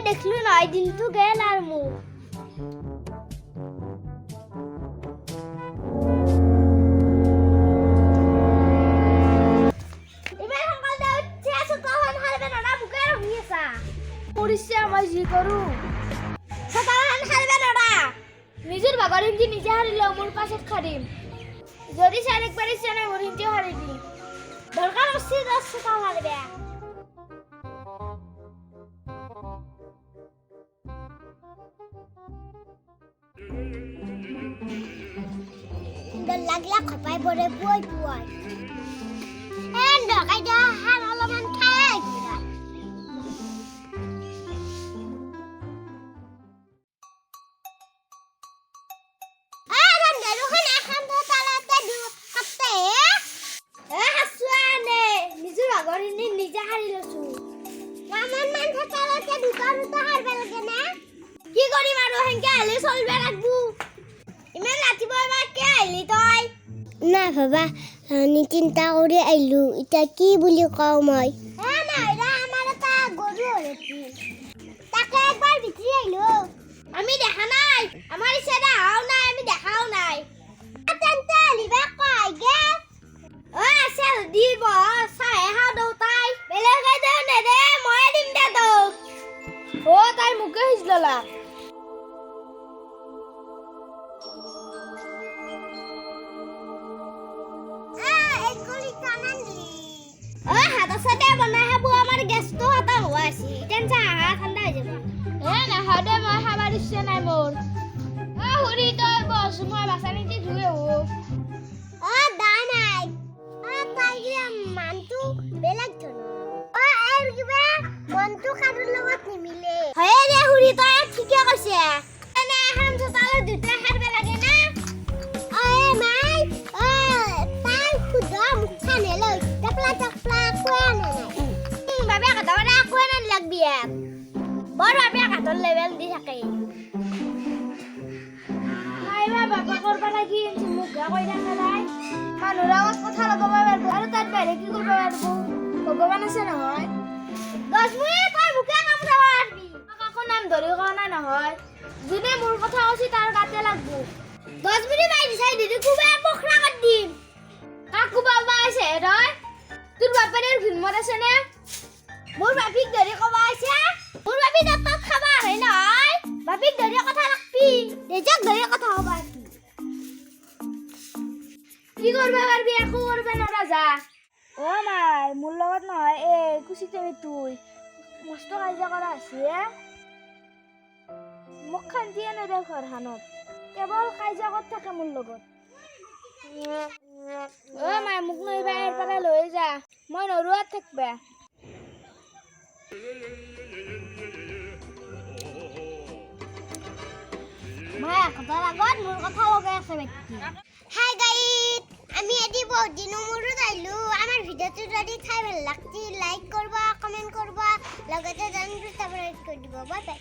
দেখলো নয় দিনটো গেল আর মু এবার সকাল দে উঠছে আছো তখন হারবে না না বুকে রহিয়েছা পরিছে আমি জি করু সকাল হারবে না নিজের বাগারিন কি নিজে হারিল মোর পাশে খারিম যদি স্যার একবার ইচ্ছা নাই মোর হিন্দি হারি দি দরকার হচ্ছে 10 টাকা হারবে লাগলা খপাই বড়ে বই বই এন্ড কাইদা হার অলমান খাই নিজে হারি লছু মামান মান থাকালতে দুকান তো হারবে লাগে না কি করি মারো হেনকে আইলে চলবে লাগবো ইমান রাতিব এবার কে আইলি তই না বাবা নি চিন্তা কৰি আইলু ইটা কি বুলি কও মই হ্যাঁ না এরা আমার তা গরু হলেছি তাকে একবার ভিতরি আইলো আমি দেখা নাই আমার সেটা হাও নাই আমি দেখাও নাই আতেনতে লিবা কই গে ও সেল দিব সাই হাও দৌ তাই বেলে গাই দে নে দে মই দিম দে দৌ ও তাই মুকে হিজললা সাথে বনাই হাবু আমার গ্যাস তো হাতা হওয়া আছে টেনশন ঠান্ডা হয়ে যাবে না হাদে মই খাবার ইচ্ছে নাই মোর হুরি তো বস মই বাসানি দি ধুয়ে ও দা নাই তাই মানতু বেলেগ ধন এর কিবা মনতু কারুর লগত নিমিলে হয় রে হুরি তো ঠিকই কইছে এনে হাম তালে দুটা হারবে লাগে না মাই তাই খুদা মুখানে লই টাপলা কোয়া না বাবে কাটা কোয়া না লাগবি বড় বাবে কাটর লেভেল দি থাকে আইবা বাবা করবা লাগি মুখা কই দেখা নাই মানুর আওয়াজ কথা লগাবা পারবো আর তার বাইরে কি করবা পারবো ভগবান আছে না হয় 10 মিনিট কই মুখা কাম যাবা পারবি কাকো নাম ধরে কোনা না হয় জুনে মোর কথা আছে তার গাতে লাগবো 10 মিনিট বাইরে সাই দিদি খুব বখরা কর দিম কাকু বাবা আছে রয় তোর বাপের ঘুমর আছে না মোর বাপিক ধরে কবা আছে মোর বাপি দাঁত খাবা হয় নাই বাপিক ধরে কথা রাখবি দেজক ধরে কথা হবা কি করবে পারবি একো করবে না রাজা ও মাই মোর লগত নহয় এ কুছিতে তুই মস্ত কাজিয়া করা আছে মোক খান দিয়ে না দেখ হানত কেবল কাজিয়া কর থাকে মোর লগত ও মাই মোক নই বাইর পারা লই যা মই নরুয়াত থাকবে মায়া কথা লাগত মোর কথা লগে আছে ব্যক্তি হাই গাইস আমি এদি বহুত দিন মোরু যাইলু আমার ভিডিওটো যদি খাই ভাল লাগতি লাইক করবা কমেন্ট করবা লগতে জানবি সাবস্ক্রাইব করে দিব বাই বাই